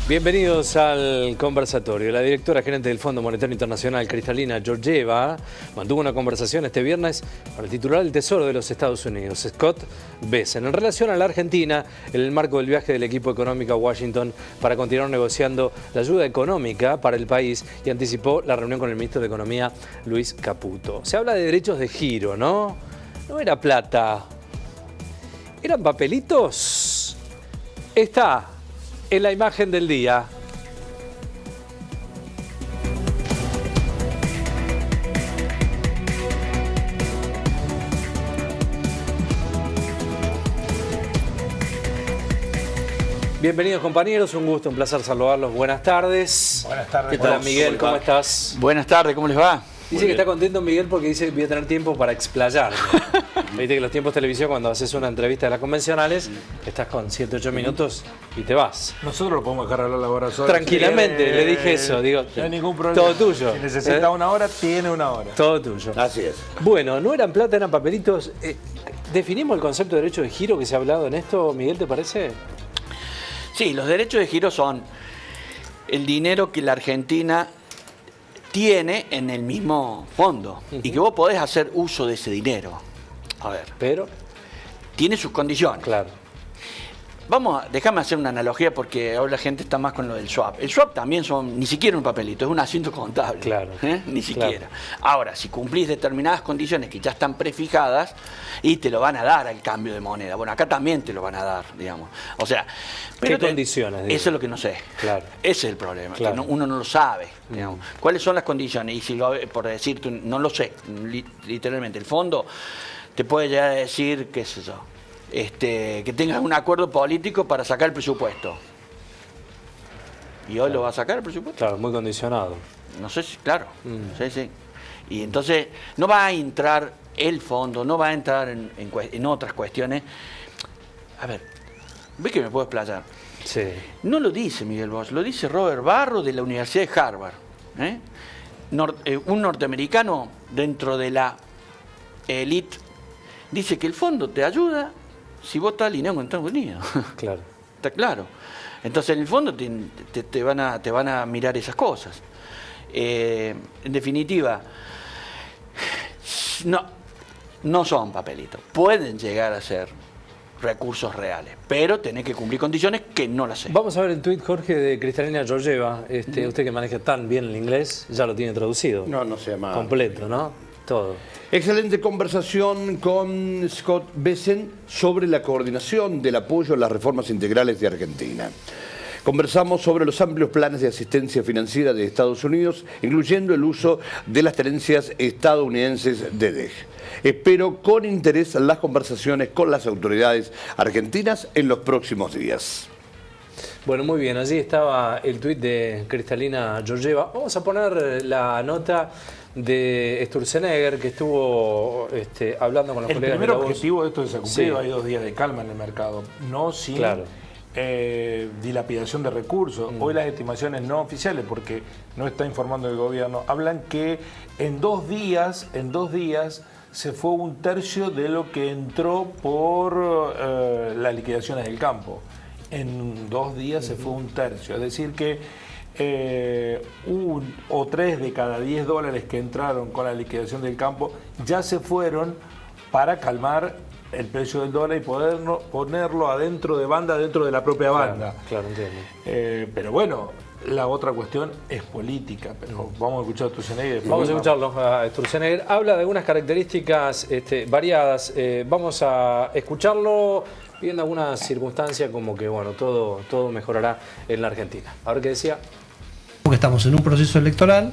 Bienvenidos al conversatorio. La directora gerente del Fondo Monetario Internacional, Kristalina Georgieva, mantuvo una conversación este viernes con el titular del Tesoro de los Estados Unidos, Scott Bessent, en relación a la Argentina, en el marco del viaje del equipo económico a Washington para continuar negociando la ayuda económica para el país, y anticipó la reunión con el ministro de Economía, Luis Caputo. Se habla de derechos de giro, ¿no? No era plata. ¿Eran papelitos? Está en la imagen del día. Bienvenidos, compañeros, un gusto, un placer saludarlos. Buenas tardes. Buenas tardes. ¿Qué tal, Miguel? ¿Cómo estás? Buenas tardes, ¿cómo les va? Dice que está contento Miguel porque dice que voy a tener tiempo para explayarme. Viste que los tiempos de televisión, cuando haces una entrevista de las convencionales, estás con 7, 8 minutos y te vas. Nosotros lo podemos dejar hablar las horas solas. Tranquilamente, le dije eso. Digo, no hay ningún problema. Todo tuyo. Si necesita una hora, tiene una hora. Todo tuyo. Así es. Bueno, no eran plata, eran papelitos. ¿Definimos el concepto de derecho de giro que se ha hablado en esto, Miguel, te parece? Sí, los derechos de giro son el dinero que la Argentina tiene en el mismo fondo y que vos podés hacer uso de ese dinero. A ver. Pero tiene sus condiciones. claro. Déjame hacer una analogía porque ahora la gente está más con lo del swap. El swap también ni siquiera un papelito, es un asiento contable. Claro. Ni siquiera. Claro. Ahora, si cumplís determinadas condiciones que ya están prefijadas y te lo van a dar al cambio de moneda. Bueno, acá también te lo van a dar, digamos. O sea, ¿Qué condiciones? Digo? Eso es lo que no sé. Claro. Ese es el problema, Claro. que uno no lo sabe. Digamos. ¿Cuáles son las condiciones? Y si por decirte, no lo sé, literalmente. El fondo te puede llegar a decir, qué sé yo, que tengas un acuerdo político para sacar el presupuesto. ¿Y hoy lo va a sacar el presupuesto? Claro, muy condicionado. No sé si, claro. Sí, sí. Y entonces no va a entrar el fondo, no va a entrar en otras cuestiones. A ver, ¿ves que me puedo explayar? Sí. No lo dice Miguel Bosch, lo dice Robert Barro de la Universidad de Harvard. Un norteamericano dentro de la élite dice que el fondo te ayuda si vos estás alineado con Estados Unidos. Claro. Está claro. Entonces en el fondo te van a mirar esas cosas. En definitiva, no son papelitos. Pueden llegar a ser recursos reales, pero tenés que cumplir condiciones que no las sé. Vamos a ver el tuit, Jorge, de Kristalina Georgieva. Usted que maneja tan bien el inglés, ya lo tiene traducido. No se llama. Completo, ¿no? Todo. Excelente conversación con Scott Bessent sobre la coordinación del apoyo a las reformas integrales de Argentina. Conversamos sobre los amplios planes de asistencia financiera de Estados Unidos, incluyendo el uso de las tenencias estadounidenses de DEG. Espero con interés las conversaciones con las autoridades argentinas en los próximos días. Bueno, muy bien, allí estaba el tuit de Kristalina Georgieva. Vamos a poner la nota de Sturzenegger, que estuvo hablando con los colegas de El primer la Voz. objetivo de esto se ha cumplido. Sí. Hay 2 días de calma en el mercado, no sin Claro. dilapidación de recursos. Hoy las estimaciones no oficiales, porque no está informando el gobierno, hablan que en 2 días se fue 1/3 de lo que entró por las liquidaciones del campo. En 2 días se fue 1/3, es decir que 3 de cada 10 dólares que entraron con la liquidación del campo ya se fueron para calmar el precio del dólar y ponerlo adentro de banda, dentro de la propia banda. Claro, entiendo. Pero bueno, la otra cuestión es política. Pero vamos a escuchar a Sturzenegger. Vamos a escucharlo a Sturzenegger. Habla de algunas características variadas. Vamos a escucharlo viendo algunas circunstancias como que, bueno, todo mejorará en la Argentina. A ver qué decía. Porque estamos en un proceso electoral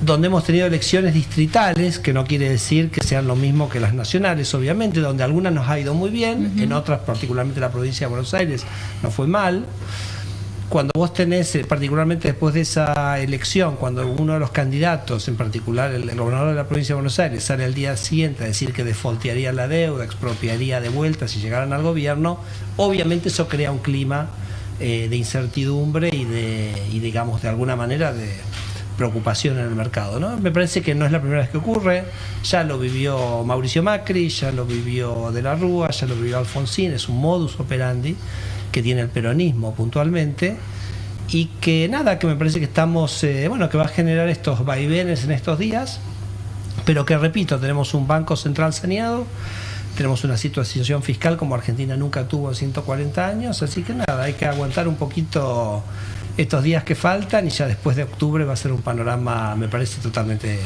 donde hemos tenido elecciones distritales, que no quiere decir que sean lo mismo que las nacionales, obviamente, donde algunas nos ha ido muy bien, en otras, particularmente la provincia de Buenos Aires, nos fue mal. Cuando vos tenés, particularmente después de esa elección, cuando uno de los candidatos, en particular el gobernador de la provincia de Buenos Aires, sale al día siguiente a decir que defaultearía la deuda, expropiaría de vuelta si llegaran al gobierno, obviamente eso crea un clima de incertidumbre y digamos, de alguna manera de preocupación en el mercado, ¿no? Me parece que no es la primera vez que ocurre, ya lo vivió Mauricio Macri, ya lo vivió De la Rúa, ya lo vivió Alfonsín, es un modus operandi que tiene el peronismo puntualmente, y que nada, que me parece que estamos, bueno, que va a generar estos vaivenes en estos días, pero que repito, tenemos un Banco Central saneado, tenemos una situación fiscal como Argentina nunca tuvo en 140 años, así que nada, hay que aguantar un poquito estos días que faltan y ya después de octubre va a ser un panorama, me parece, totalmente...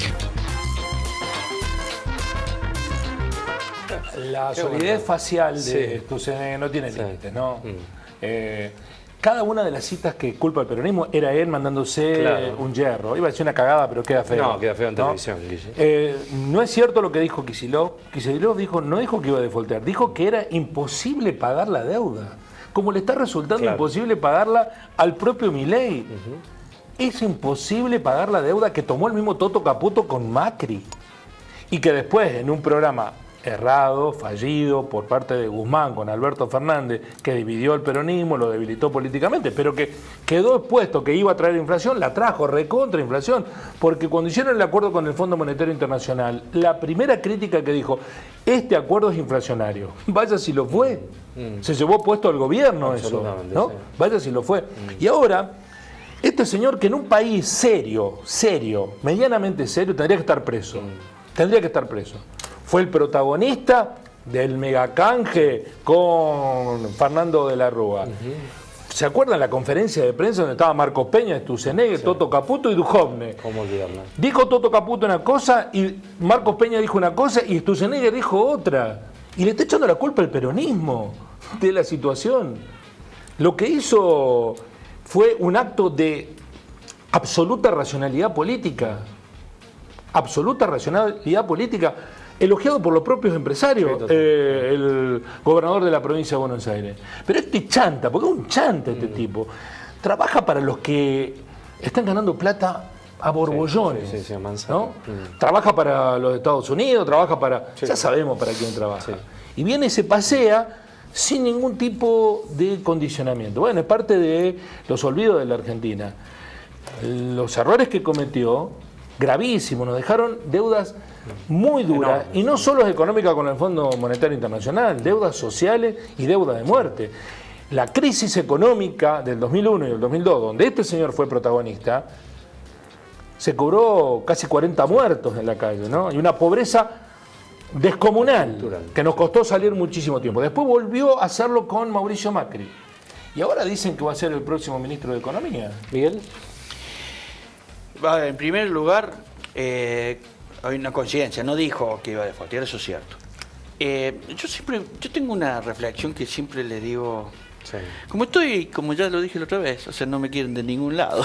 La solidez facial de Sturzenegger no tiene límites, ¿no? Cada una de las citas que culpa al peronismo era él mandándose un hierro. Iba a decir una cagada, pero queda feo. No, queda feo en televisión, no es cierto lo que dijo Kicillof. Kicillof no dijo que iba a defaultear, dijo que era imposible pagar la deuda. Como le está resultando imposible pagarla al propio Milei. Es imposible pagar la deuda que tomó el mismo Toto Caputo con Macri. Y que después, en un programa errado, fallido por parte de Guzmán con Alberto Fernández, que dividió el peronismo, lo debilitó políticamente, pero que quedó expuesto que iba a traer inflación, la trajo recontra inflación, porque cuando hicieron el acuerdo con el Fondo Monetario Internacional, la primera crítica que dijo, este acuerdo es inflacionario. Vaya si lo fue. Se llevó puesto al gobierno eso, ¿no? Vaya si lo fue. Y ahora, este señor que en un país serio, medianamente serio, tendría que estar preso. Tendría que estar preso. Fue el protagonista del megacanje con Fernando de la Rúa. ¿Se acuerdan la conferencia de prensa donde estaba Marcos Peña, Sturzenegger, Toto Caputo y Duhovne? ¿Cómo olvidarla? Dijo Toto Caputo una cosa y Marcos Peña dijo una cosa y Sturzenegger dijo otra. Y le está echando la culpa al peronismo de la situación. Lo que hizo fue un acto de absoluta racionalidad política. Absoluta racionalidad política. Elogiado por los propios empresarios, el gobernador de la provincia de Buenos Aires. Pero este chanta, porque es un chanta este tipo, trabaja para los que están ganando plata a borbollones, ¿no? Trabaja para los Estados Unidos, trabaja para... Ya sabemos para quién trabaja. Y viene y se pasea sin ningún tipo de condicionamiento. Bueno, es parte de los olvidos de la Argentina. Los errores que cometió, gravísimos, nos dejaron deudas muy dura, y no solo es económica con el Fondo Monetario Internacional, deudas sociales y deuda de muerte. La crisis económica del 2001 y del 2002, donde este señor fue protagonista, se cobró casi 40 muertos en la calle, ¿no? Y una pobreza descomunal que nos costó salir muchísimo tiempo. Después volvió a hacerlo con Mauricio Macri. Y ahora dicen que va a ser el próximo ministro de Economía. Miguel. En primer lugar, hay una coincidencia, no dijo que iba a defaultear, eso es cierto. Yo tengo una reflexión que siempre le digo, como ya lo dije la otra vez, o sea, no me quieren de ningún lado.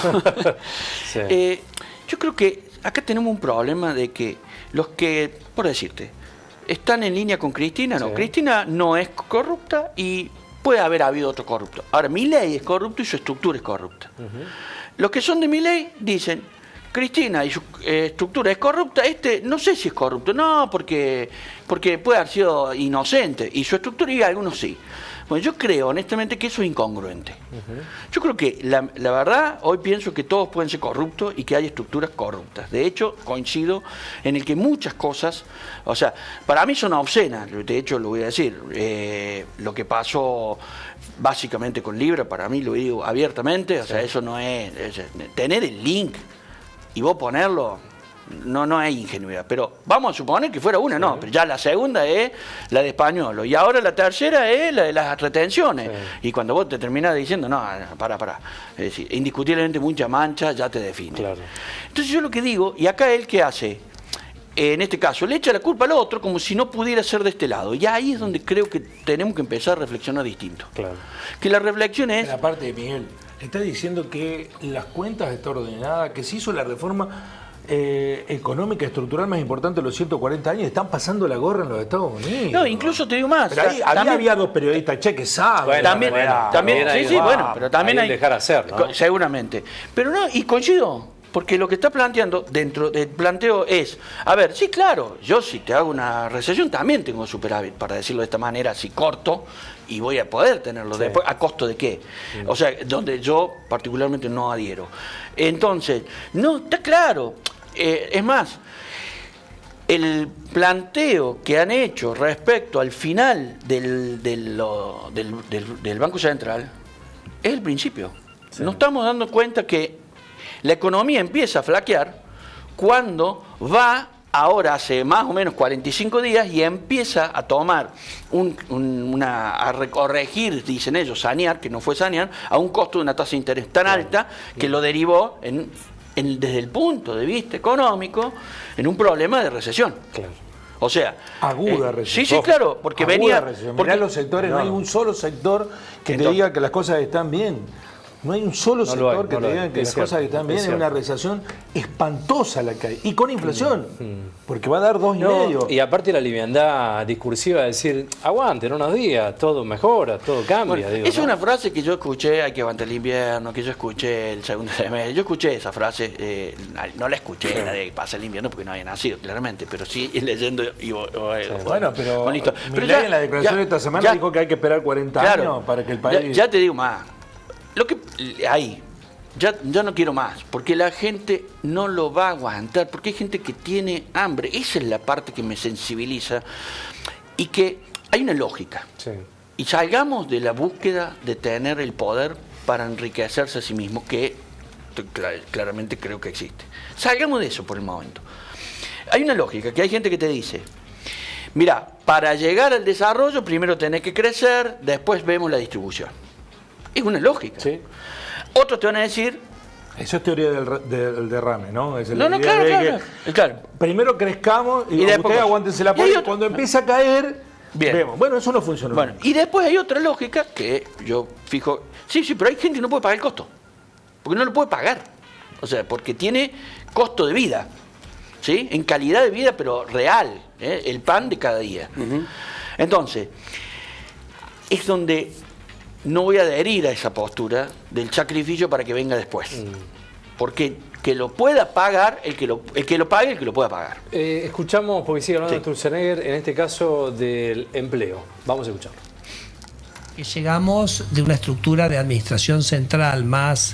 Yo creo que acá tenemos un problema de que los que, por decirte, están en línea con Cristina, no, Cristina no es corrupta y puede haber habido otro corrupto. Ahora, Milei es corrupto y su estructura es corrupta. Los que son de Milei dicen, Cristina y su estructura es corrupta, no sé si es corrupto, no, porque puede haber sido inocente, y su estructura y algunos sí. Bueno, yo creo honestamente que eso es incongruente. Yo creo que la verdad, hoy pienso que todos pueden ser corruptos y que hay estructuras corruptas. De hecho, coincido en el que muchas cosas, o sea, para mí son obscenas, de hecho lo voy a decir, lo que pasó básicamente con Libra, para mí lo digo abiertamente, o sea, eso no es tener el link y vos ponerlo, no hay ingenuidad, pero vamos a suponer que fuera una, no, pero ya la segunda es la de Españolo, y ahora la tercera es la de las retenciones, y cuando vos te terminás diciendo, no, pará, es decir, indiscutiblemente mucha mancha ya te define. Entonces yo lo que digo, y acá él ¿qué hace? En este caso, le echa la culpa al otro como si no pudiera ser de este lado, y ahí es donde creo que tenemos que empezar a reflexionar distinto. Que la reflexión es... La parte de Miguel, está diciendo que las cuentas están ordenadas, que se hizo la reforma económica estructural más importante de los 140 años, están pasando la gorra en los Estados Unidos. No, incluso te digo más. Pero ahí había dos periodistas, que saben. También, pero también hay... dejar hacer, ¿no? Seguramente. Pero no, y coincido, porque lo que está planteando dentro del planteo es, a ver, sí, claro, yo si te hago una recesión también tengo superávit, para decirlo de esta manera, si corto, y voy a poder tenerlo después, ¿a costo de qué? O sea, donde yo particularmente no adhiero. Entonces, no, está claro. Es más, el planteo que han hecho respecto al final del Banco Central es el principio. Nos estamos dando cuenta que la economía empieza a flaquear cuando va, ahora hace más o menos 45 días, y empieza a tomar a corregir, dicen ellos, sanear, que no fue sanear, a un costo de una tasa de interés tan alta que lo derivó desde el punto de vista económico en un problema de recesión. Claro. O sea, aguda recesión. Sí, claro, porque aguda venía... recesión. Porque, Mirá los sectores, no hay un solo sector que te diga que las cosas están bien. No hay un solo sector que te diga que las cosas están bien. Es una recesión espantosa la que hay. Y con inflación, porque va a dar 2,5. Y aparte la liviandad discursiva de decir, aguanten unos días, todo mejora, todo cambia. Bueno, es una frase que yo escuché, hay que aguantar el invierno, que yo escuché el segundo semestre. Yo escuché esa frase, no la escuché, la de pasa el invierno porque no había nacido, claramente, pero sí leyendo Bueno, pero ya, en la declaración de esta semana dijo que hay que esperar 40 años para que el país... Ya te digo más. Lo que ahí, ya no quiero más, porque la gente no lo va a aguantar, porque hay gente que tiene hambre. Esa es la parte que me sensibiliza y que hay una lógica. Sí. Y salgamos de la búsqueda de tener el poder para enriquecerse a sí mismo, que claramente creo que existe. Salgamos de eso por el momento. Hay una lógica, que hay gente que te dice, mira, para llegar al desarrollo primero tenés que crecer, después vemos la distribución. Es una lógica. Sí. Otros te van a decir... Eso es teoría del derrame, ¿no? Es claro. Primero crezcamos y después ustedes aguántense la y cuando empieza a caer, vemos. Bueno, eso no funciona. Bueno, y después hay otra lógica que yo fijo... Sí, pero hay gente que no puede pagar el costo. Porque no lo puede pagar. O sea, porque tiene costo de vida. ¿Sí? En calidad de vida, pero real. El pan de cada día. Entonces, es donde... No voy a adherir a esa postura del sacrificio para que venga después. Porque que lo pueda pagar, el que lo pague, el que lo pueda pagar. Escuchamos, porque sigue hablando Sturzenegger, en este caso del empleo. Vamos a escucharlo. Que llegamos de una estructura de administración central más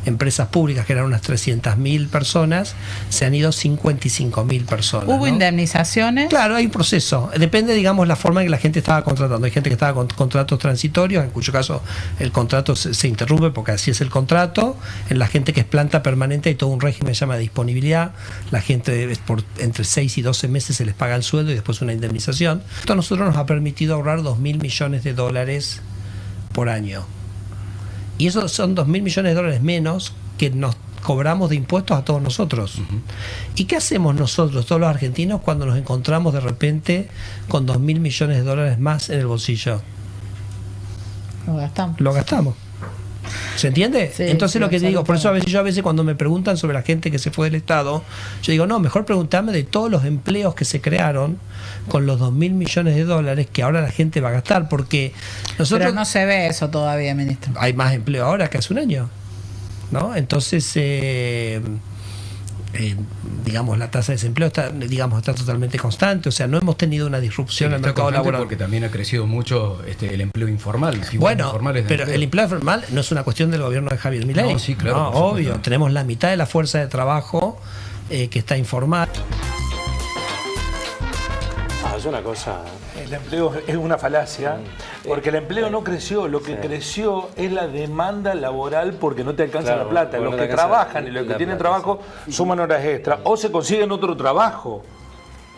empresas públicas, que eran unas 300.000 personas, se han ido 55.000 personas. ¿Hubo indemnizaciones? Claro, hay un proceso. Depende, digamos, la forma en que la gente estaba contratando. Hay gente que estaba con contratos transitorios, en cuyo caso el contrato se interrumpe porque así es el contrato. En la gente que es planta permanente hay todo un régimen que se llama disponibilidad. La gente por entre 6 y 12 meses se les paga el sueldo y después una indemnización. Esto a nosotros nos ha permitido ahorrar $2.000 millones por año. Y eso son $2.000 millones menos que nos cobramos de impuestos a todos nosotros. ¿Y qué hacemos nosotros, todos los argentinos, cuando nos encontramos de repente con $2.000 millones más en el bolsillo? Lo gastamos. ¿Se entiende? Sí, entonces lo que digo, por eso yo a veces cuando me preguntan sobre la gente que se fue del Estado, yo digo, no, mejor preguntarme de todos los empleos que se crearon con los $2.000 millones que ahora la gente va a gastar, porque nosotros... Pero no se ve eso todavía, ministro. Hay más empleo ahora que hace un año, ¿no? Entonces, digamos, la tasa de desempleo está totalmente constante, o sea, no hemos tenido una disrupción en el mercado laboral. Porque también ha crecido mucho el empleo informal. Bueno, pero el empleo informal no es una cuestión del gobierno de Javier Milei. No, sí, claro. No, obvio, tenemos la mitad de la fuerza de trabajo que está informal. Es una cosa... El empleo es una falacia, porque el empleo no creció, lo que creció es la demanda laboral porque no te alcanza la plata. Los que trabajan y los que tienen trabajo suman horas extra o se consiguen otro trabajo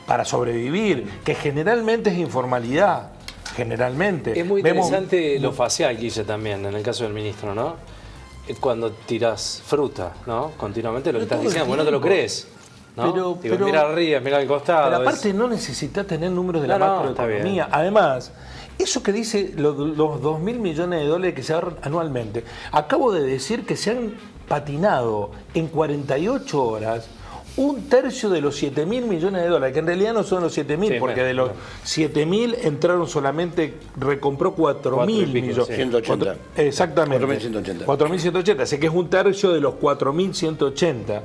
para sobrevivir, que generalmente es informalidad, generalmente. Es muy interesante lo facial, Guille, también, en el caso del ministro, ¿no? Cuando tirás fruta, ¿no? Continuamente lo que estás diciendo, porque no te lo crees. ¿No? Digo, mira arriba, mira al costado. Pero aparte no necesitas tener números de la macroeconomía. Además, eso que dice los $2.000 millones que se ahorran anualmente, acabo de decir que se han patinado en 48 horas un tercio de los $7.000 millones, que en realidad no son los 7.000, porque de los 7.000 entraron solamente, recompró 4.000 millones. 180. Exactamente. 4.180. 4.180, así que es un tercio de los 4.180.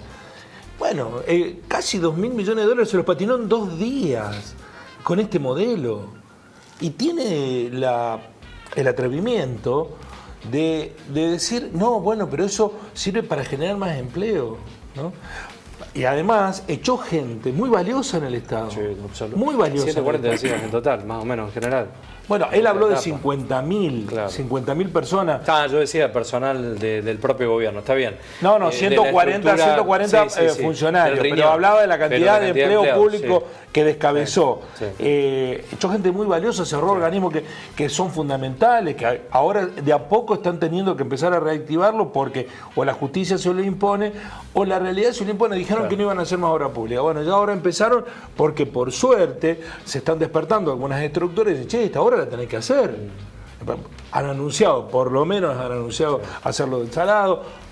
Bueno, casi $2.000 millones se los patinó en 2 días con este modelo. Y tiene el atrevimiento de decir, no, bueno, pero eso sirve para generar más empleo, ¿no? Y además echó gente muy valiosa en el Estado. Sí, muy valiosa. 140 decías en total, más o menos, en general. Bueno, él habló de etapa. 50.000, Claro. 50.000 personas. Yo decía personal del propio gobierno, está bien. No, De la 140 estructura, sí, funcionarios, del pero riñón. hablaba de la Pero cantidad de empleo empleados, público que descabezó. Sí. Echó gente muy valiosa, cerró organismos que son fundamentales, que ahora de a poco están teniendo que empezar a reactivarlo porque o la justicia se lo impone o la realidad se lo impone. Dijeron que no iban a hacer más obra pública. Bueno, ya ahora empezaron porque por suerte se están despertando algunas estructuras y dicen, che, esta obra la tenés que hacer. Han anunciado, por lo menos han anunciado hacerlo del salado.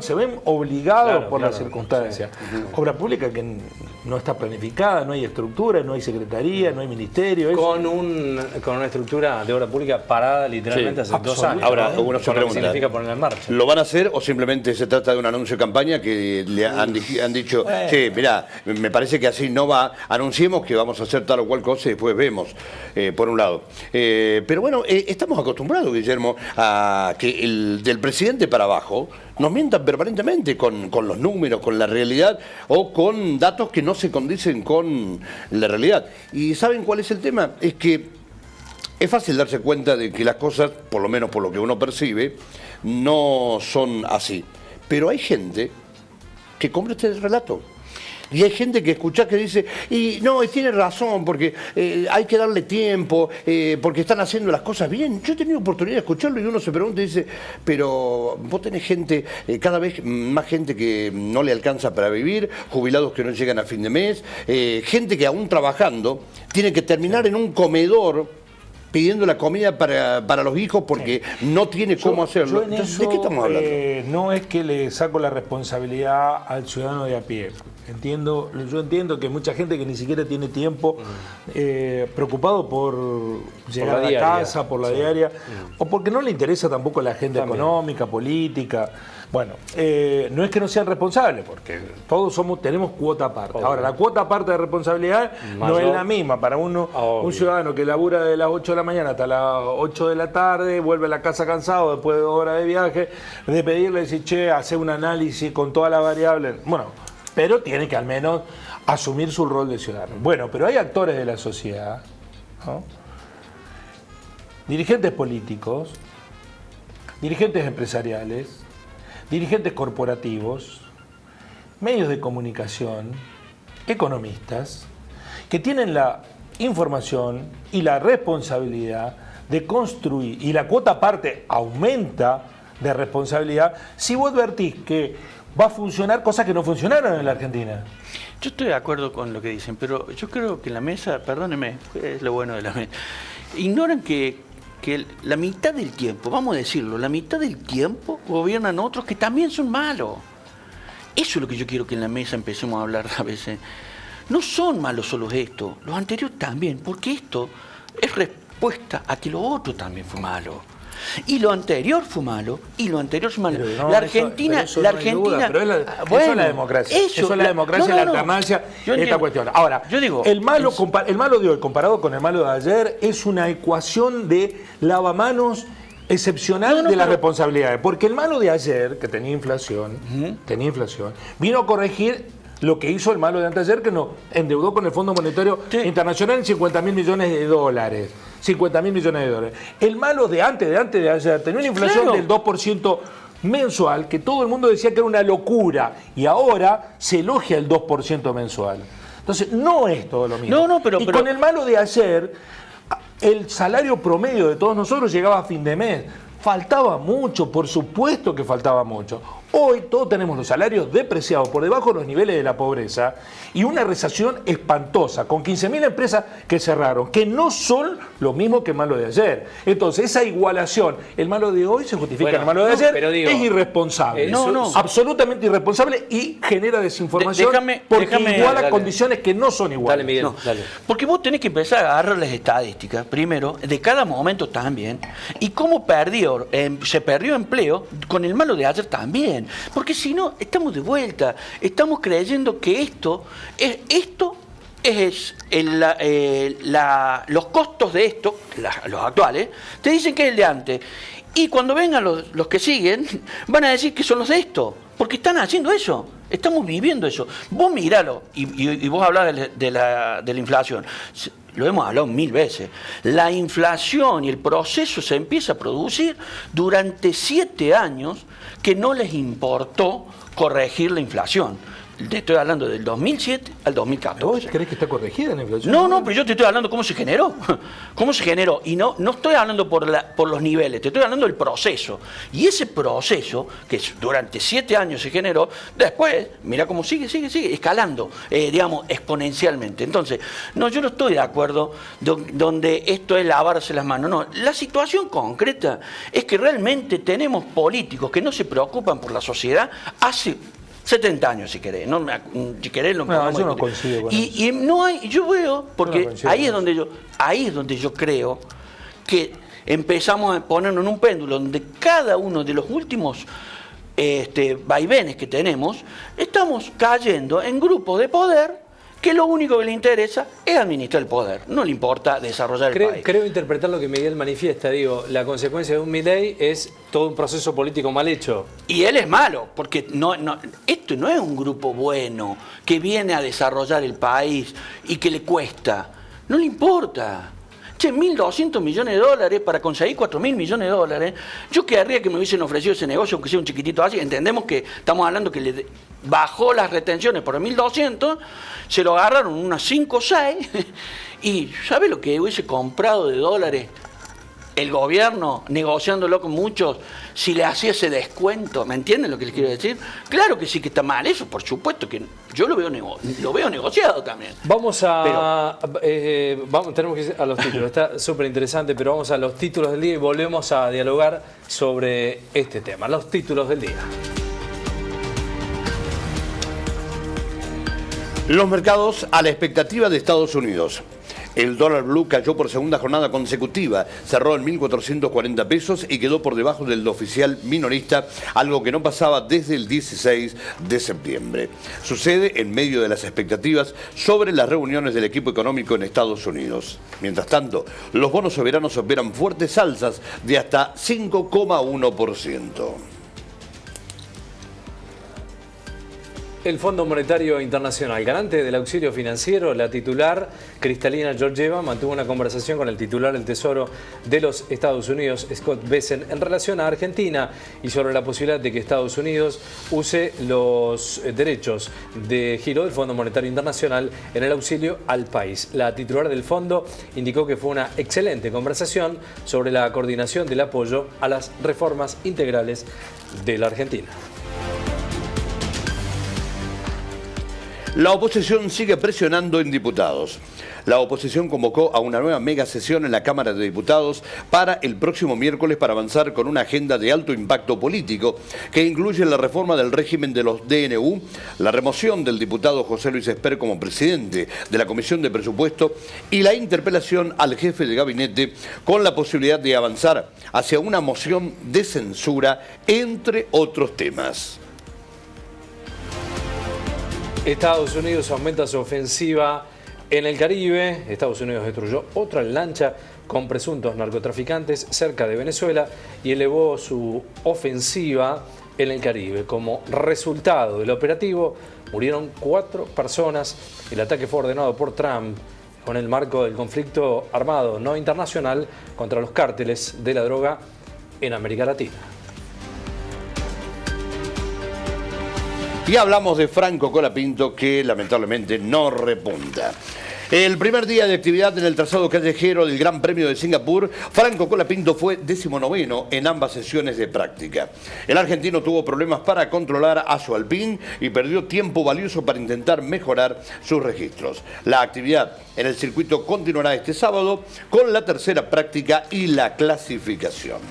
Se ven obligados por las circunstancias. Obra pública que no está planificada, no hay estructura, no hay secretaría, no hay ministerio. Con una estructura de obra pública parada literalmente Sí, hace 2 años. Ahora, ¿no? uno se Con lo que pregunta, significa ponerla en marcha. ¿lo van a hacer o simplemente se trata de un anuncio de campaña que le han dicho, che, mirá, me parece que así no va, anunciemos que vamos a hacer tal o cual cosa y después vemos, por un lado. Pero bueno, estamos acostumbrados, Guillermo, a que del presidente para abajo nos mientan permanentemente con los números, con la realidad o con datos que no se condicen con la realidad. ¿Y saben cuál es el tema? Es que es fácil darse cuenta de que las cosas, por lo menos por lo que uno percibe, no son así. Pero hay gente que compra este relato. Y hay gente que escucha que dice, y no, tiene razón, porque hay que darle tiempo, porque están haciendo las cosas bien. Yo he tenido oportunidad de escucharlo y uno se pregunta y dice, pero vos tenés gente, cada vez más gente que no le alcanza para vivir, jubilados que no llegan a fin de mes, gente que aún trabajando tiene que terminar en un comedor pidiendo la comida para los hijos porque no tiene cómo hacerlo. Entonces, ¿de qué estamos hablando? No es que le saco la responsabilidad al ciudadano de a pie. Yo entiendo que mucha gente que ni siquiera tiene tiempo, preocupado por llegar a la casa, por la diaria, o porque no le interesa tampoco la agenda económica, política. Bueno, no es que no sean responsables, porque todos tenemos cuota aparte. Ahora, la cuota aparte de responsabilidad no es la misma para un ciudadano que labura de las 8 de la mañana hasta las 8 de la tarde, vuelve a la casa cansado después de 2 horas de viaje, de pedirle, decir, che, hace un análisis con todas las variables. Bueno, pero tiene que al menos asumir su rol de ciudadano. Bueno, pero hay actores de la sociedad, ¿no? Dirigentes políticos, dirigentes empresariales, dirigentes corporativos, medios de comunicación, economistas, que tienen la información y la responsabilidad de construir, y la cuota aparte aumenta de responsabilidad, si vos advertís que va a funcionar cosas que no funcionaron en la Argentina. Yo estoy de acuerdo con lo que dicen, pero yo creo que la mesa, perdónenme, es lo bueno de la mesa, ignoran que la mitad del tiempo, vamos a decirlo, la mitad del tiempo gobiernan otros que también son malos. Eso es lo que yo quiero que en la mesa empecemos a hablar a veces. No son malos solo estos, los anteriores también, porque esto es respuesta a que lo otro también fue malo. Y lo anterior fue malo, y lo anterior fue malo. No, la Argentina, eso la no hay Argentina, duda, pero eso es la democracia. Eso es la democracia y la alternancia en esta cuestión. Ahora, yo digo, el malo de hoy comparado con el malo de ayer es una ecuación de lavamanos excepcional de las responsabilidades. Porque el malo de ayer, que tenía inflación, vino a corregir lo que hizo el malo de anteayer, que nos endeudó con el Fondo Monetario Internacional en 50.000 millones de dólares. 50.000 millones de dólares. El malo de antes de ayer tenía una inflación del 2% mensual, que todo el mundo decía que era una locura, y ahora se elogia el 2% mensual. Entonces, no es todo lo mismo. Pero con el malo de ayer, el salario promedio de todos nosotros llegaba a fin de mes. Faltaba mucho, por supuesto que faltaba mucho. Hoy todos tenemos los salarios depreciados por debajo de los niveles de la pobreza y una recesión espantosa, con 15.000 empresas que cerraron, que no son lo mismo que el malo de ayer. Entonces, esa igualación, el malo de hoy se justifica en el malo de ayer, es irresponsable. Absolutamente irresponsable y genera desinformación porque iguala condiciones que no son iguales. Dale, Miguel, dale. Porque vos tenés que empezar a agarrar las estadísticas, primero, de cada momento también, y cómo se perdió empleo con el malo de ayer también. Porque si no, estamos de vuelta, estamos creyendo que los costos de esto, los actuales, te dicen que es el de antes. Y cuando vengan los que siguen, van a decir que son los de esto, porque están haciendo eso, estamos viviendo eso. Vos miralo, y vos hablás de la inflación, lo hemos hablado 1000 veces. La inflación y el proceso se empieza a producir durante 7 años que no les importó corregir la inflación. Te estoy hablando del 2007 al 2014. ¿Vos creés que está corregida la inflación? No, pero yo te estoy hablando cómo se generó. ¿Cómo se generó? Y no estoy hablando por los niveles, te estoy hablando del proceso. Y ese proceso, que durante 7 años se generó, después, mira cómo sigue escalando, digamos, exponencialmente. Entonces, no, yo no estoy de acuerdo donde esto es lavarse las manos. No, la situación concreta es que realmente tenemos políticos que no se preocupan por la sociedad hace 70 años, si querés. Si querés, lo no, yo no coincido con eso. Y no hay, yo veo, porque ahí es donde yo creo que empezamos a ponernos en un péndulo donde cada uno de los últimos vaivenes que tenemos, estamos cayendo en grupos de poder que lo único que le interesa es administrar el poder, no le importa desarrollar el país. Creo interpretar lo que Miguel manifiesta, digo, la consecuencia de un Milei es todo un proceso político mal hecho. Y él es malo, porque esto no es un grupo bueno que viene a desarrollar el país y que le cuesta, no le importa. Che, 1.200 millones de dólares para conseguir 4.000 millones de dólares. Yo querría que me hubiesen ofrecido ese negocio, aunque sea un chiquitito así. Entendemos que estamos hablando que le bajó las retenciones por 1.200, se lo agarraron unas 5 o 6, y ¿sabe lo que hubiese comprado de dólares el gobierno, negociándolo con muchos, si le hacía ese descuento? ¿Me entienden lo que les quiero decir? Claro que sí que está mal, eso por supuesto que yo lo veo negociado también. Tenemos que ir a los títulos, está súper interesante, pero vamos a los títulos del día y volvemos a dialogar sobre este tema, los títulos del día. Los mercados a la expectativa de Estados Unidos. El dólar blue cayó por segunda jornada consecutiva, cerró en 1.440 pesos y quedó por debajo del oficial minorista, algo que no pasaba desde el 16 de septiembre. Sucede en medio de las expectativas sobre las reuniones del equipo económico en Estados Unidos. Mientras tanto, los bonos soberanos operan fuertes alzas de hasta 5,1%. El Fondo Monetario Internacional, garante del auxilio financiero, la titular Kristalina Georgieva mantuvo una conversación con el titular del Tesoro de los Estados Unidos, Scott Bessent, en relación a Argentina y sobre la posibilidad de que Estados Unidos use los derechos de giro del Fondo Monetario Internacional en el auxilio al país. La titular del fondo indicó que fue una excelente conversación sobre la coordinación del apoyo a las reformas integrales de la Argentina. La oposición sigue presionando en diputados. La oposición convocó a una nueva mega sesión en la Cámara de Diputados para el próximo miércoles para avanzar con una agenda de alto impacto político que incluye la reforma del régimen de los DNU, la remoción del diputado José Luis Esper como presidente de la Comisión de Presupuesto y la interpelación al jefe de gabinete con la posibilidad de avanzar hacia una moción de censura, entre otros temas. Estados Unidos aumenta su ofensiva en el Caribe. Estados Unidos destruyó otra lancha con presuntos narcotraficantes cerca de Venezuela y elevó su ofensiva en el Caribe. Como resultado del operativo, murieron 4 personas. El ataque fue ordenado por Trump con el marco del conflicto armado no internacional contra los cárteles de la droga en América Latina. Y hablamos de Franco Colapinto, que lamentablemente no repunta. El primer día de actividad en el trazado callejero del Gran Premio de Singapur, Franco Colapinto fue 19º en ambas sesiones de práctica. El argentino tuvo problemas para controlar a su Alpine y perdió tiempo valioso para intentar mejorar sus registros. La actividad en el circuito continuará este sábado con la tercera práctica y la clasificación.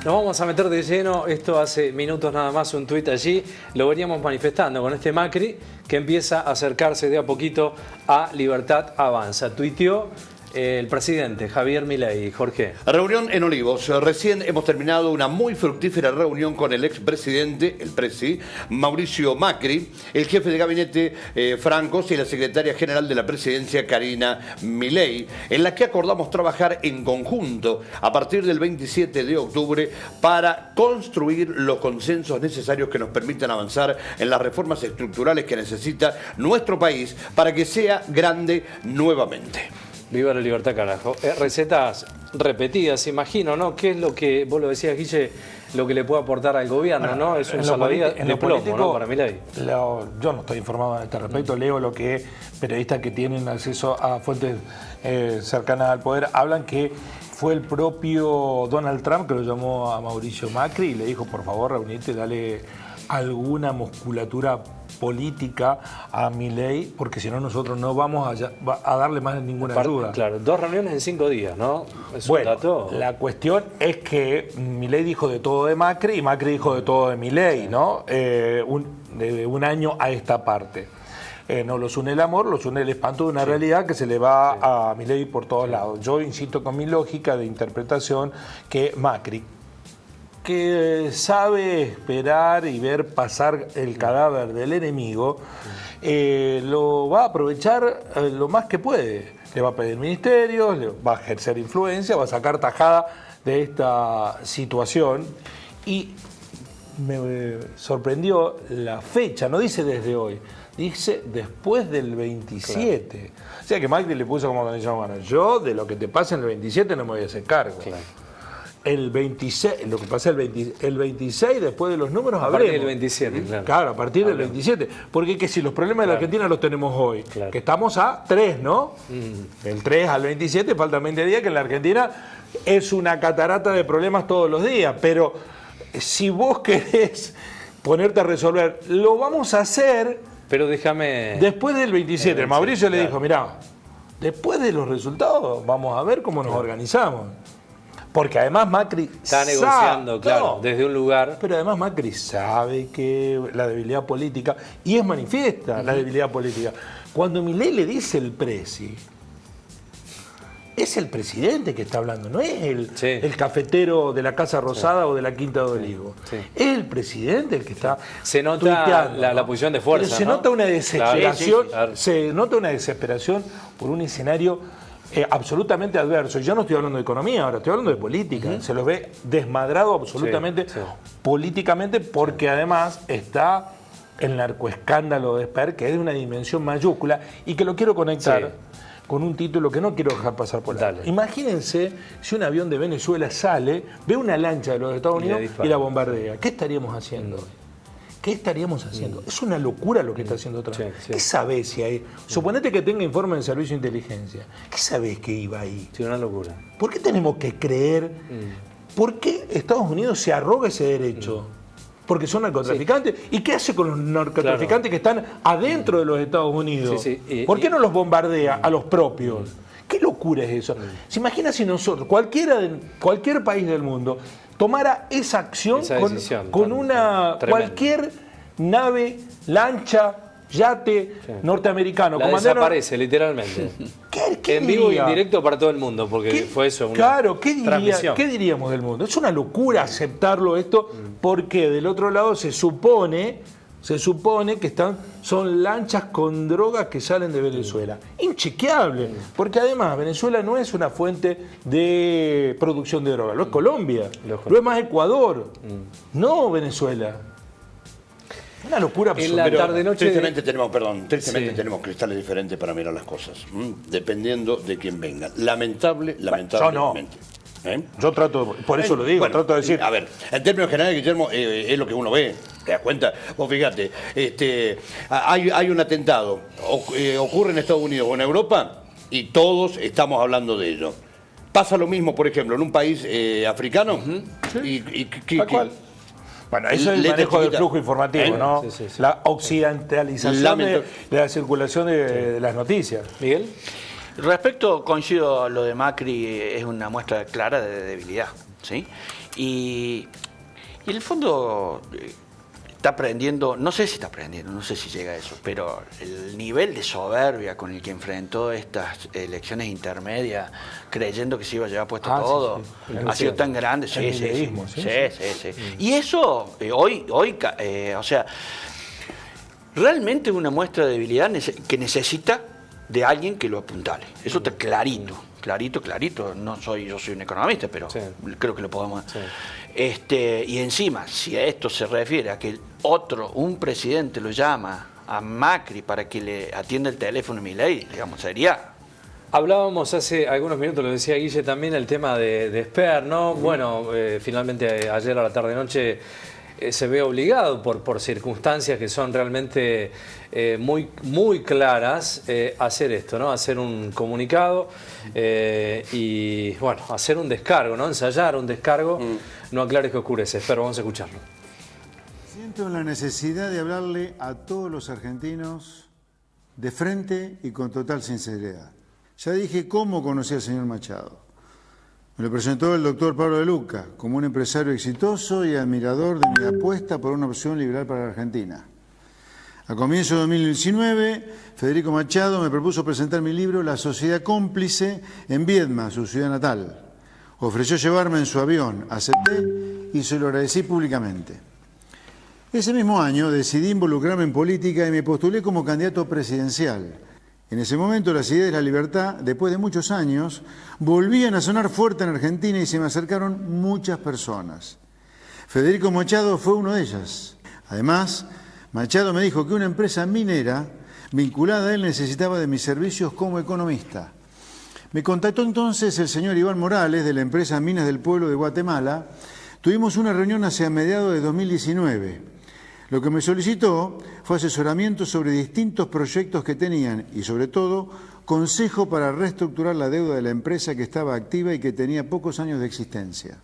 Nos vamos a meter de lleno, esto hace minutos nada más, un tuit allí, lo veníamos manifestando con este Macri que empieza a acercarse de a poquito a Libertad Avanza. Tuiteó El presidente Javier Milei, Jorge. Reunión en Olivos. Recién hemos terminado una muy fructífera reunión con el expresidente, el presi, Mauricio Macri, el jefe de gabinete Francos y la secretaria general de la presidencia, Karina Milei, en la que acordamos trabajar en conjunto a partir del 27 de octubre para construir los consensos necesarios que nos permitan avanzar en las reformas estructurales que necesita nuestro país para que sea grande nuevamente. Viva la libertad, carajo. Recetas repetidas, imagino, ¿no? ¿Qué es lo que, vos lo decías, Guille, lo que le puede aportar al gobierno, ¿no? Es un salvavidas de plomo, ¿no? Para Milei. Yo no estoy informado a este respecto, leo lo que periodistas que tienen acceso a fuentes cercanas al poder hablan que fue el propio Donald Trump que lo llamó a Mauricio Macri y le dijo, por favor, reunite, dale alguna musculatura política a Milei, porque si no nosotros no vamos a darle más ninguna ayuda. Claro, 2 reuniones en 5 días, ¿no? Es bueno, un dato. La cuestión es que Milei dijo de todo de Macri y Macri dijo de todo de Milei, ¿no? De un año a esta parte. No los une el amor, los une el espanto de una realidad que se le va a Milei por todos lados. Yo insisto con mi lógica de interpretación que Macri, que sabe esperar y ver pasar el cadáver del enemigo, lo va a aprovechar lo más que puede. Le va a pedir ministerios, le va a ejercer influencia, va a sacar tajada de esta situación. Y me sorprendió la fecha, no dice desde hoy, dice después del 27. Claro. O sea que Macri le puso como condición, bueno, yo de lo que te pase en el 27 no me voy a hacer cargo. Claro. El 26, lo que pasa el 26, después de los números, a partir del 27, claro. Claro, a partir del 27. Porque que si los problemas de la Argentina los tenemos hoy, que estamos a 3, ¿no? Del 3 al 27 faltan 20 días, que en la Argentina es una catarata de problemas todos los días. Pero si vos querés ponerte a resolver, lo vamos a hacer. Pero déjame. Después del 27. Mauricio le dijo, mirá, después de los resultados, vamos a ver cómo nos organizamos. Porque además Macri está negociando, claro, desde un lugar. Pero además Macri sabe que la debilidad política, y es manifiesta la debilidad política. Cuando Milei le dice el presi, es el presidente que está hablando, no es el cafetero de la Casa Rosada o de la Quinta de Olivos. Es el presidente el que está. Se nota la posición de fuerza. Pero se nota una desesperación, se nota una desesperación por un escenario absolutamente adverso. Yo no estoy hablando de economía ahora, estoy hablando de política. Se los ve desmadrado absolutamente políticamente, porque además está el narcoescándalo de Esper, que es de una dimensión mayúscula y que lo quiero conectar con un título que no quiero dejar pasar por alto. Imagínense si un avión de Venezuela sale, ve una lancha de los Estados Unidos y la bombardea. ¿Qué estaríamos haciendo hoy? ¿Qué estaríamos haciendo? Es una locura lo que está haciendo Trump. ¿Qué sabés si hay? Suponete que tenga informe del Servicio de Inteligencia. ¿Qué sabés que iba ahí? Sí, una locura. ¿Por qué tenemos que creer? ¿Por qué Estados Unidos se arroga ese derecho? Porque son narcotraficantes. ¿Y qué hace con los narcotraficantes que están adentro de los Estados Unidos? ¿Por qué no los bombardea a los propios? ¿Qué locura es eso? ¿Se imagina si nosotros, cualquier país del mundo, tomara esa acción con cualquier nave, lancha, yate norteamericano? Desaparece, literalmente. ¿Qué en vivo y en directo para todo el mundo, porque fue eso. Claro, ¿qué diríamos del mundo? Es una locura aceptarlo esto, porque del otro lado se supone que son lanchas con drogas que salen de Venezuela. Inchequeable, porque además Venezuela no es una fuente de producción de drogas, lo es Colombia, lo es más Ecuador, no Venezuela. Una locura absoluta. En la tarde-noche. Tristemente tenemos cristales diferentes para mirar las cosas, dependiendo de quién venga. Lamentablemente. Yo trato, por eso lo digo, trato de decir. A ver, en términos generales, Guillermo, es lo que uno ve. ¿Te das cuenta? Vos fíjate, hay un atentado, ocurre en Estados Unidos o en Europa y todos estamos hablando de ello. Pasa lo mismo, por ejemplo, en un país africano. Bueno, eso es el manejo del flujo informativo, ¿no? La occidentalización de la circulación de las noticias. Miguel. Respecto, coincido, lo de Macri es una muestra clara de debilidad, ¿sí? Y en el fondo, está aprendiendo, no sé si está aprendiendo, no sé si llega a eso, pero el nivel de soberbia con el que enfrentó estas elecciones intermedias, creyendo que se iba a llevar puesto todo, ha sido tan grande. Sí. Y eso, hoy, o sea, realmente es una muestra de debilidad que necesita de alguien que lo apuntale. Eso está clarito. No yo soy un economista, pero creo que lo podemos. Sí. Y encima, si a esto se refiere a que un presidente lo llama a Macri para que le atienda el teléfono a Milei, digamos, sería. Hablábamos hace algunos minutos, lo decía Guille también, el tema de Esper, ¿no? Bueno, finalmente ayer a la tarde-noche se ve obligado por circunstancias que son realmente muy claras a hacer esto, ¿no? Hacer un comunicado y, bueno, hacer un descargo, ¿no? Ensayar un descargo, no aclares que oscurece. Pero vamos a escucharlo. Siento la necesidad de hablarle a todos los argentinos de frente y con total sinceridad. Ya dije cómo conocí al señor Machado. Me lo presentó el doctor Pablo de Luca como un empresario exitoso y admirador de mi apuesta por una opción liberal para la Argentina. A comienzos de 2019, Federico Machado me propuso presentar mi libro La Sociedad Cómplice en Viedma, su ciudad natal. Ofreció llevarme en su avión, acepté y se lo agradecí públicamente. Ese mismo año decidí involucrarme en política y me postulé como candidato presidencial. En ese momento las ideas de la libertad, después de muchos años, volvían a sonar fuerte en Argentina y se me acercaron muchas personas. Federico Machado fue uno de ellas. Además, Machado me dijo que una empresa minera vinculada a él necesitaba de mis servicios como economista. Me contactó entonces el señor Iván Morales de la empresa Minas del Pueblo de Guatemala. Tuvimos una reunión hacia mediados de 2019. Lo que me solicitó fue asesoramiento sobre distintos proyectos que tenían y, sobre todo, consejo para reestructurar la deuda de la empresa que estaba activa y que tenía pocos años de existencia.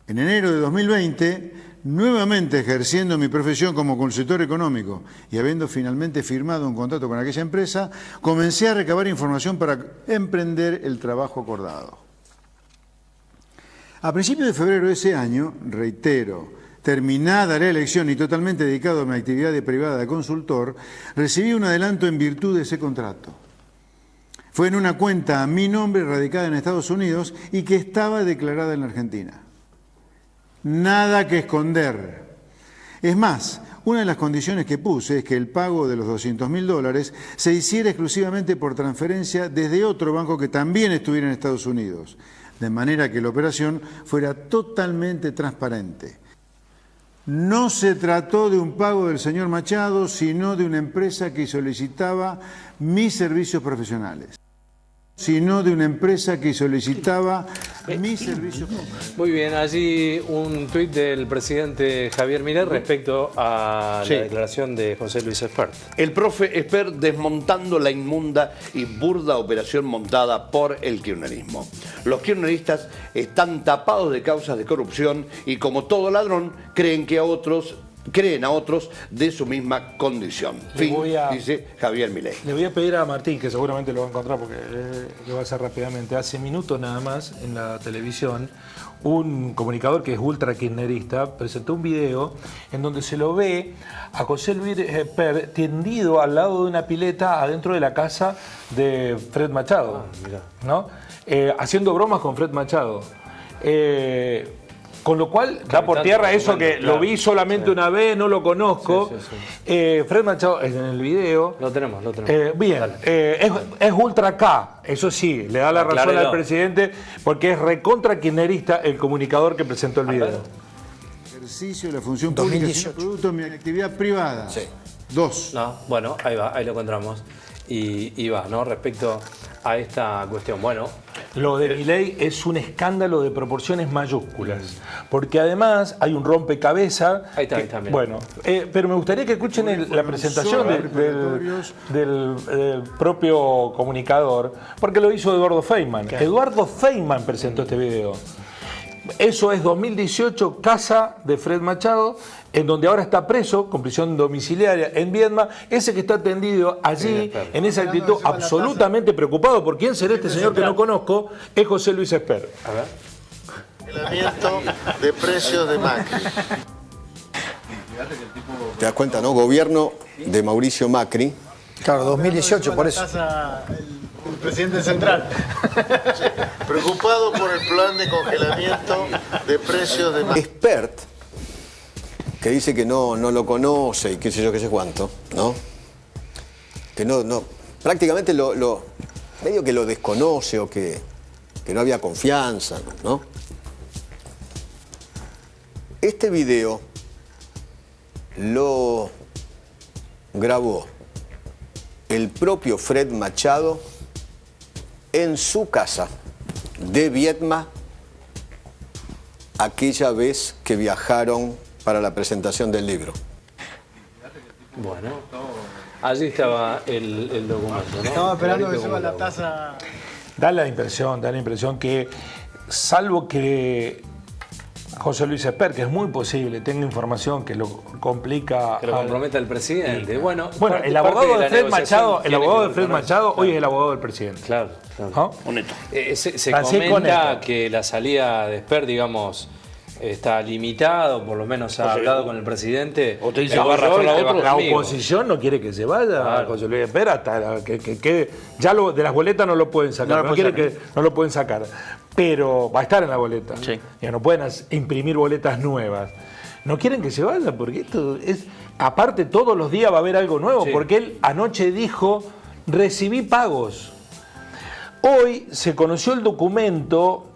En enero de 2020, nuevamente ejerciendo mi profesión como consultor económico y habiendo finalmente firmado un contrato con aquella empresa, comencé a recabar información para emprender el trabajo acordado. A principios de febrero de ese año, reitero, terminada la elección y totalmente dedicado a mi actividad privada de consultor, recibí un adelanto en virtud de ese contrato. Fue en una cuenta a mi nombre radicada en Estados Unidos y que estaba declarada en la Argentina. Nada que esconder. Es más, una de las condiciones que puse es que el pago de los $200.000 se hiciera exclusivamente por transferencia desde otro banco que también estuviera en Estados Unidos, de manera que la operación fuera totalmente transparente. No se trató de un pago del señor Machado, sino de una empresa que solicitaba mis servicios profesionales. Muy bien, allí un tuit del presidente Javier Milei respecto a la declaración de José Luis Espert. El profe Espert desmontando la inmunda y burda operación montada por el kirchnerismo. Los kirchneristas están tapados de causas de corrupción y, como todo ladrón, creen a otros de su misma condición. Fin, dice Javier Milei. Le voy a pedir a Martín, que seguramente lo va a encontrar porque lo va a hacer rápidamente. Hace minutos nada más en la televisión, un comunicador que es ultra kirchnerista presentó un video en donde se lo ve a José Luis Espert tendido al lado de una pileta adentro de la casa de Fred Machado, ¿no? Haciendo bromas con Fred Machado. Con lo cual da por tierra eso que lo vi solamente una vez, no lo conozco. Fred Machado en el video. Lo tenemos. Bien, es ultra K, eso sí, le da la razón al presidente, porque es recontra kirchnerista el comunicador que presentó el video. Ejercicio de la función pública es un producto de mi actividad privada. Sí. 2. No, bueno, ahí va, ahí lo encontramos. Y va, ¿no? Respecto a esta cuestión. Bueno, lo de Milei es un escándalo de proporciones mayúsculas, porque además hay un rompecabezas. Ahí está, mira. Bueno, pero me gustaría que escuchen la presentación del propio comunicador, porque lo hizo Eduardo Feynman. Eduardo Feynman presentó este video. Eso es 2018, casa de Fred Machado, en donde ahora está preso con prisión domiciliaria en Viedma, ese que está tendido allí en esa actitud absolutamente preocupado por quién será este señor que no conozco, es José Luis Espert. A ver. Congelamiento de precios de Macri. Te das cuenta, ¿no? Gobierno de Mauricio Macri. Claro, 2018, por eso. El presidente central. Preocupado por el plan de congelamiento de precios de... Expert, que dice que no lo conoce y qué sé yo, qué sé cuánto, ¿no? Que no prácticamente medio que lo desconoce o que no había confianza, ¿no? Este video lo grabó el propio Fred Machado en su casa de Viedma aquella vez que viajaron para la presentación del libro. Bueno, allí estaba el documento, ¿no? Estamos esperando que suba la tasa. Da la impresión que, salvo que José Luis Esper, que es muy posible, tenga información que lo complica... Que lo comprometa el presidente. Bueno, el abogado de Fred Machado, hoy es el abogado del presidente. Claro. ¿No? Se comenta que la salida de Esper, digamos, está limitado, por lo menos ha hablado con el presidente. O te dice, va a rajar a otro. La oposición no quiere que se vaya, José Luis Esper, hasta que ya de las boletas no lo pueden sacar, no lo pueden sacar. Pero va a estar en la boleta. Sí. Ya no pueden imprimir boletas nuevas. No quieren que se vaya, porque esto es... Aparte, todos los días va a haber algo nuevo, porque él anoche dijo, recibí pagos. Hoy se conoció el documento,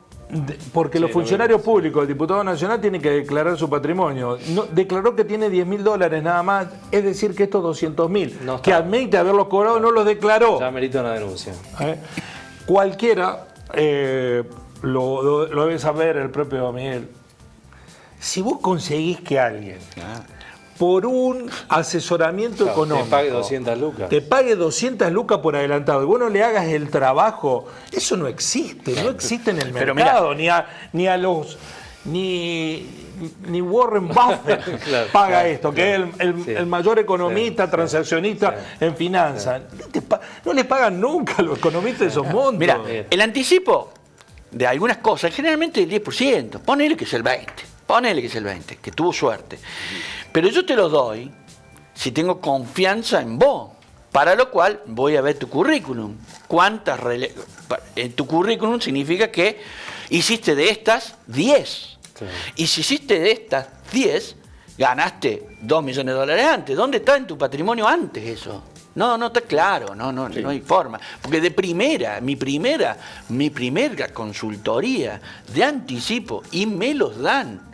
porque los funcionarios públicos, el diputado nacional, tiene que declarar su patrimonio. Declaró que tiene $10.000 nada más, es decir, que estos 200.000, que admite haberlos cobrado, no los declaró. Ya merita una denuncia. Cualquiera... lo debe saber el propio Miguel. Si vos conseguís que alguien, por un asesoramiento económico, te pague 200 lucas por adelantado y vos no le hagas el trabajo, eso no existe en el mercado, ni Warren Buffett paga esto, que es el mayor economista, transaccionista en finanzas. No le pagan nunca a los economistas de esos montos. Mira, el anticipo de algunas cosas, generalmente el 10%, ponele que es el 20%, que tuvo suerte. Pero yo te lo doy si tengo confianza en vos, para lo cual voy a ver tu currículum. En tu currículum significa que hiciste de estas 10. Y si hiciste de estas 10, ganaste $2 millones antes. ¿Dónde está en tu patrimonio antes eso? No está claro, no hay forma. Porque de mi primera consultoría de anticipo, y me los dan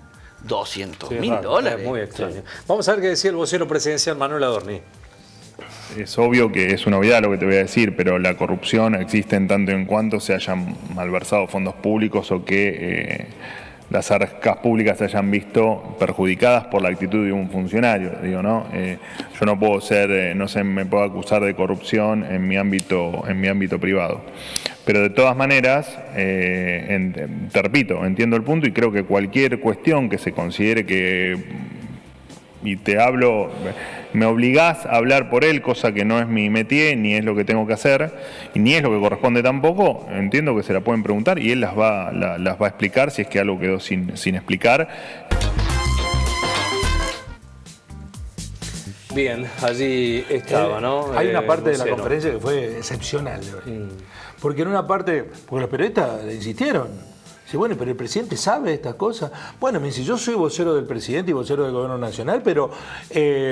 $200.000. Muy extraño. Vamos a ver qué decía el vocero presidencial Manuel Adorni. Es obvio que es una obviedad lo que te voy a decir, pero la corrupción existe en tanto en cuanto se hayan malversado fondos públicos o que las arcas públicas se hayan visto perjudicadas por la actitud de un funcionario, ¿no? Yo no puedo no se me puedo acusar de corrupción en mi ámbito privado. Pero de todas maneras, te repito, entiendo el punto y creo que cualquier cuestión que se considere y te hablo, me obligás a hablar por él, cosa que no es mi métier, ni es lo que tengo que hacer, y ni es lo que corresponde tampoco, entiendo que se la pueden preguntar y él las va a explicar si es que algo quedó sin explicar. Bien, allí estaba, ¿no? Hay una parte de la conferencia que fue excepcional. Porque en una parte, porque los periodistas le insistieron. Dice, bueno, pero el presidente sabe estas cosas. Bueno, me dice, yo soy vocero del presidente y vocero del gobierno nacional, pero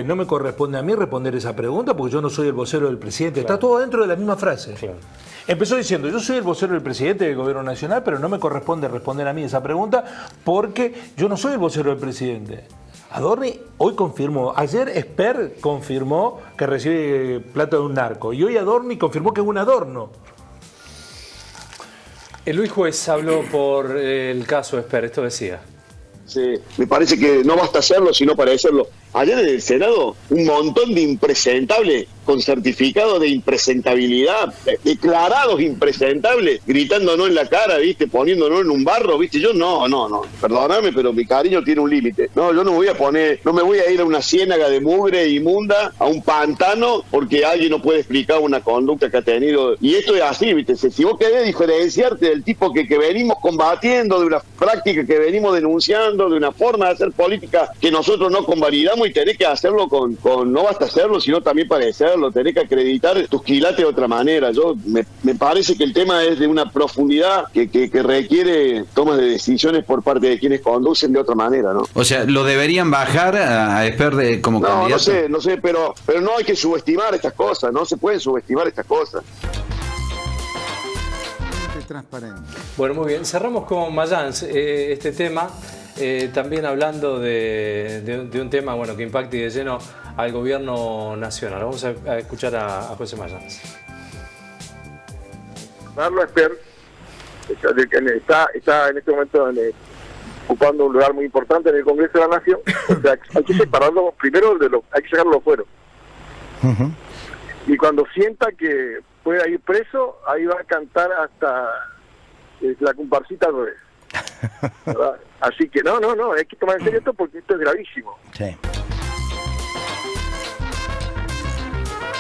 no me corresponde a mí responder esa pregunta porque yo no soy el vocero del presidente. Claro. Está todo dentro de la misma frase. Claro. Empezó diciendo, yo soy el vocero del presidente y del gobierno nacional, pero no me corresponde responder a mí esa pregunta porque yo no soy el vocero del presidente. Adorni hoy confirmó, ayer Esper confirmó que recibe plata de un narco y hoy Adorni confirmó que es un adorno. Luis Juez habló por el caso Esper, esto decía. Sí, me parece que no basta hacerlo, sino parecerlo. Ayer en el Senado, un montón de impresentables con certificado de impresentabilidad, declarados impresentables, gritándonos en la cara, ¿viste? Poniéndonos en un barro, ¿viste? Yo no, perdóname, pero mi cariño tiene un límite. No, yo no me voy a ir a una ciénaga de mugre inmunda, a un pantano, porque alguien no puede explicar una conducta que ha tenido. Y esto es así, ¿viste? Si vos querés diferenciarte del tipo que venimos combatiendo, de una práctica que venimos denunciando, de una forma de hacer política que nosotros no convalidamos, y tenés que hacerlo con no basta hacerlo, sino también parecerlo, tenés que acreditar tus quilates de otra manera. Me parece que el tema es de una profundidad que requiere tomas de decisiones por parte de quienes conducen de otra manera, ¿no? O sea, ¿lo deberían bajar a Esper como candidato? No sé, pero no hay que subestimar estas cosas, no se pueden subestimar estas cosas. Transparente. Bueno, muy bien. Cerramos con Mayans este tema, también hablando de un tema bueno que impacte de lleno al gobierno nacional. Vamos a escuchar a José Mayans. Darlo a Esper está en este momento ocupando un lugar muy importante en el Congreso de la Nación. O sea, hay que separarlo primero, hay que sacarlo fuera. Y cuando sienta que pueda ir preso, ahí va a cantar hasta la comparsita al revés. ¿Verdad? Así que no, hay que tomar en serio esto porque esto es gravísimo.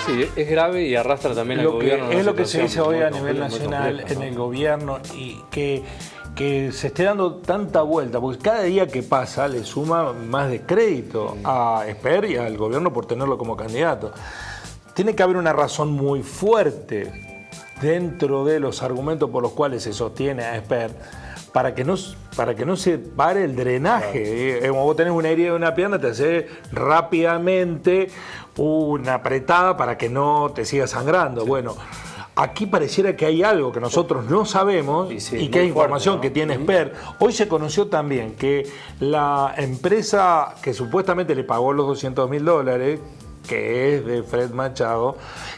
Sí, es grave y arrastra también al gobierno. Es lo que se dice hoy a nivel nacional en el gobierno, y que se esté dando tanta vuelta, porque cada día que pasa le suma más descrédito a Esper y al gobierno por tenerlo como candidato. Tiene que haber una razón muy fuerte dentro de los argumentos por los cuales se sostiene a Esper para que no se pare el drenaje. Como vos tenés una herida de una pierna, te hace rápidamente una apretada para que no te siga sangrando. Sí. Bueno, aquí pareciera que hay algo que nosotros no sabemos y que hay información que tiene Esper. Hoy se conoció también que la empresa que supuestamente le pagó los $200.000, que es de Fred Machado,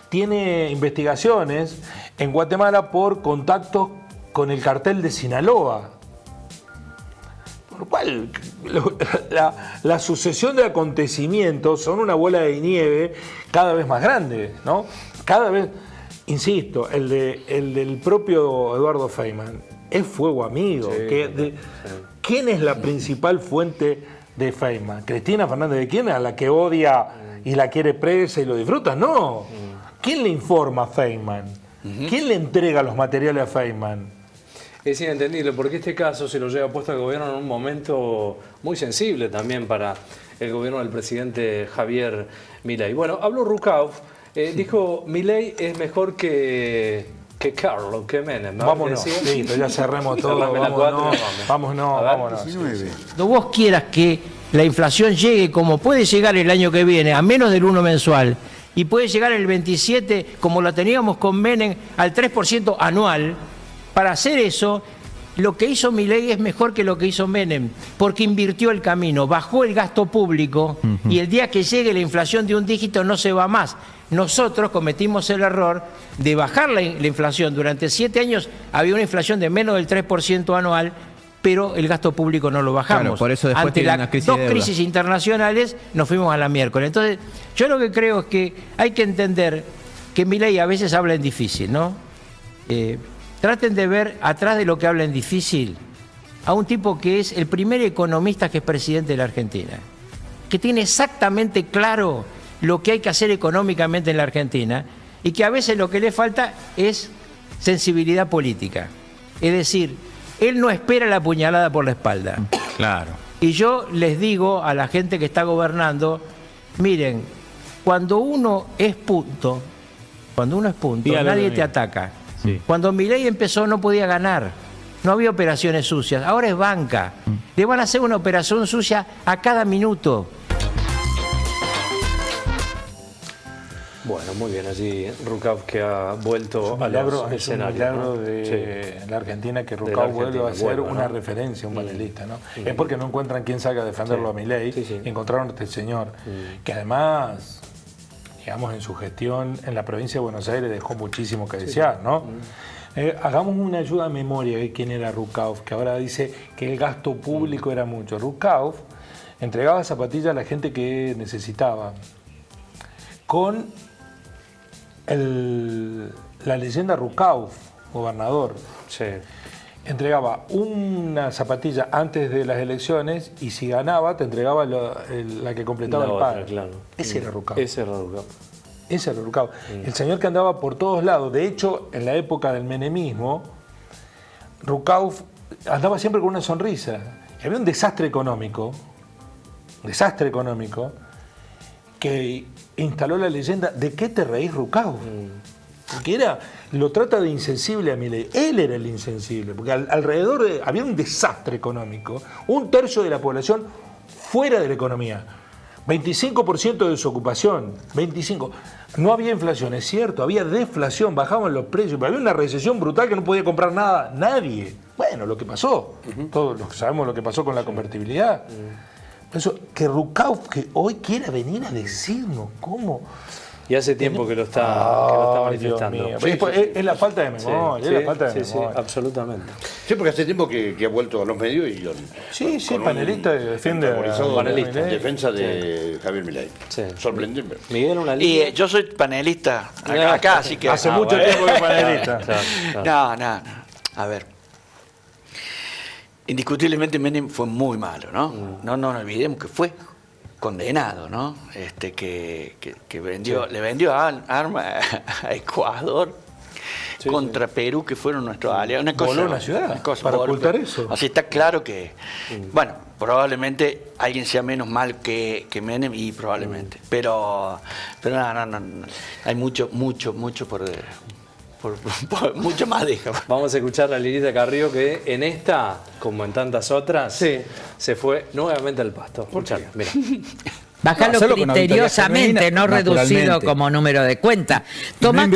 tiene investigaciones en Guatemala por contactos con el cartel de Sinaloa. Por lo cual, la sucesión de acontecimientos son una bola de nieve cada vez más grande, ¿no? Cada vez, insisto, el del propio Eduardo Feynman es fuego amigo. ¿Quién es la principal fuente de Feynman? ¿Cristina Fernández de Kirchner, a la que odia y la quiere presa y lo disfruta? No. ¿Quién le informa a Feynman? ¿Quién le entrega los materiales a Feynman? Es inentendible, porque este caso se lo lleva puesto al gobierno en un momento muy sensible también para el gobierno del presidente Javier Milei. Bueno, habló Rucauf, dijo, Milei es mejor que Carlos, que Menem, ¿no? Vámonos, listo, ya cerremos todo, vámonos. Cuando vos quieras que la inflación llegue como puede llegar el año que viene, a menos del 1 mensual, y puede llegar el 27, como la teníamos con Menem, al 3% anual, para hacer eso, lo que hizo Milei es mejor que lo que hizo Menem, porque invirtió el camino, bajó el gasto público, y el día que llegue la inflación de un dígito no se va más. Nosotros cometimos el error de bajar la inflación. Durante 7 años había una inflación de menos del 3% anual, pero el gasto público no lo bajamos. Claro, por eso después ante las dos crisis internacionales nos fuimos a la miércoles. Entonces, yo lo que creo es que hay que entender que Milei a veces habla en difícil, ¿no? Traten de ver atrás de lo que habla en difícil a un tipo que es el primer economista que es presidente de la Argentina, que tiene exactamente claro lo que hay que hacer económicamente en la Argentina, y que a veces lo que le falta es sensibilidad política. Es decir, él no espera la puñalada por la espalda. Claro. Y yo les digo a la gente que está gobernando, miren, cuando uno es punto, nadie te ataca. Sí. Cuando Milei empezó no podía ganar, no había operaciones sucias, ahora es banca. Le van a hacer una operación sucia a cada minuto. Bueno, muy bien, allí Rucauf, que ha vuelto a los escenarios. Es un milagro de la Argentina que Rucauf vuelva a ser una referencia, un panelista, ¿no? Es porque no encuentran quién salga a defenderlo a Milei, y encontraron a este señor, que además, digamos, en su gestión en la provincia de Buenos Aires dejó muchísimo que desear, ¿no? Hagamos una ayuda a memoria de quién era Rucauf, que ahora dice que el gasto público era mucho. Rucauf entregaba zapatillas a la gente que necesitaba, con la leyenda Rukauf, gobernador, entregaba una zapatilla antes de las elecciones y si ganaba te entregaba la que completaba el par. Claro. Ese era Rukauf. Ese era Rukauf. Ese era Rukauf. El señor que andaba por todos lados. De hecho, en la época del menemismo, Rukauf andaba siempre con una sonrisa. Y había un desastre económico, que instaló la leyenda ¿de qué te reís, Rukauf? Porque lo trata de insensible a Milei. Él era el insensible, porque alrededor había un desastre económico, un tercio de la población fuera de la economía, 25% de desocupación, 25%. No había inflación, es cierto, había deflación, bajaban los precios, pero había una recesión brutal que no podía comprar nada, nadie. Bueno, lo que pasó, todos sabemos lo que pasó con la convertibilidad. Eso, que Rukauf, que hoy quiera venir a decirnos cómo... Y hace tiempo que lo está manifestando. Es la falta de memoria, es la falta de memoria. Sí, absolutamente. Sí, porque hace tiempo que ha vuelto a los medios y con panelista defiende panelista en defensa de Javier Milei. Sorprendente. Miguel, una línea. Y yo soy panelista acá, así que... Hace mucho tiempo que panelista. No. A ver. Indiscutiblemente Menem fue muy malo, ¿no? No nos olvidemos que fue condenado, ¿no? Que le vendió armas a Ecuador contra Perú, que fueron nuestros aliados. Voló una ciudad para ocultar eso. Así está claro que, bueno, probablemente alguien sea menos mal que Menem, y probablemente. Pero no. Hay mucho por mucho más deja. Vamos a escuchar a Lilita Carrillo, que en esta, como en tantas otras, se fue nuevamente al pasto. Escuchalo, mira. Bajarlo criteriosamente, no reducido como número de cuenta. Tomá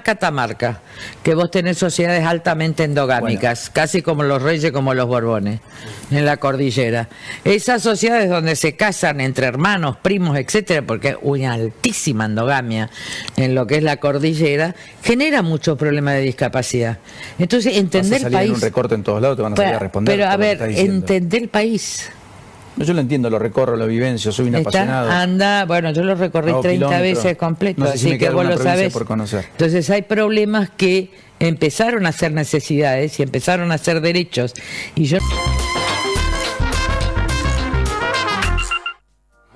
Catamarca, que vos tenés sociedades altamente endogámicas, casi como los reyes, como los borbones, en la cordillera. Esas sociedades donde se casan entre hermanos, primos, etcétera, porque hay una altísima endogamia en lo que es la cordillera, genera muchos problemas de discapacidad. Entonces, entender el país... en un recorte en todos lados, te van a salir a responder. Pero a ver, entender el país... Yo lo entiendo, lo recorro, lo vivencio, soy un apasionado. Bueno, yo lo recorrí 30 veces completo, no sé si así que vos lo sabés. Por conocer. Entonces hay problemas que empezaron a ser necesidades y empezaron a ser derechos. Y yo...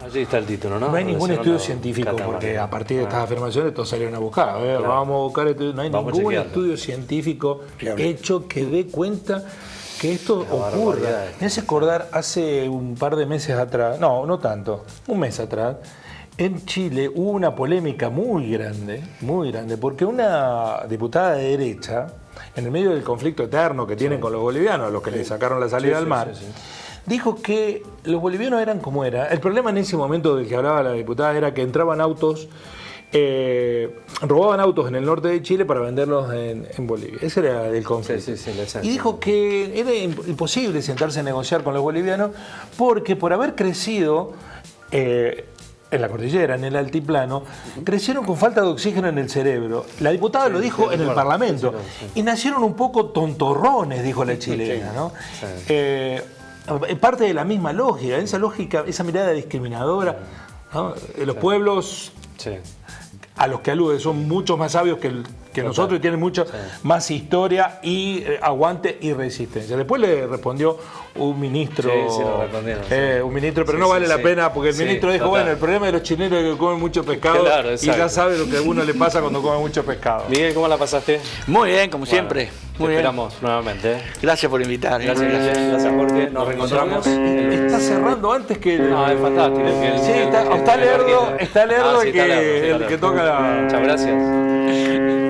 Allí está el título, ¿no? No hay ningún estudio científico, porque a partir de estas afirmaciones todos salieron a buscar. Vamos a buscar estudios. No hay ningún estudio científico hecho que dé cuenta que esto ocurra. Me hace acordar hace un par de meses atrás, no tanto, un mes atrás, en Chile hubo una polémica muy grande, porque una diputada de derecha, en el medio del conflicto eterno que tienen con los bolivianos, a los que le sacaron la salida al mar, dijo que los bolivianos eran como era. El problema en ese momento del que hablaba la diputada era que entraban autos, robaban autos en el norte de Chile para venderlos en Bolivia. Ese era el conflicto. Y dijo que era imposible sentarse a negociar con los bolivianos porque por haber crecido en la cordillera, en el altiplano, crecieron con falta de oxígeno en el cerebro. La diputada lo dijo en el Parlamento. Y nacieron un poco tontorrones, dijo la chilena, ¿no? Parte de la misma lógica, esa mirada discriminadora, ¿no? Los pueblos a los que alude son mucho más sabios que nosotros y tienen mucha más historia y aguante y resistencia. Después le respondió un ministro, un ministro, pero no vale la pena porque el ministro dijo, bueno, el problema de los chilenos es que comen mucho pescado y ya sabe lo que a uno le pasa cuando come mucho pescado. Miguel, ¿cómo la pasaste? Muy bien, como siempre. Muy bien. Esperamos nuevamente. Gracias por invitarme. Gracias Jorge. Nos reencontramos. Está cerrando antes que... No, es fantástico. Está Lerdo el que toca la... Muchas gracias.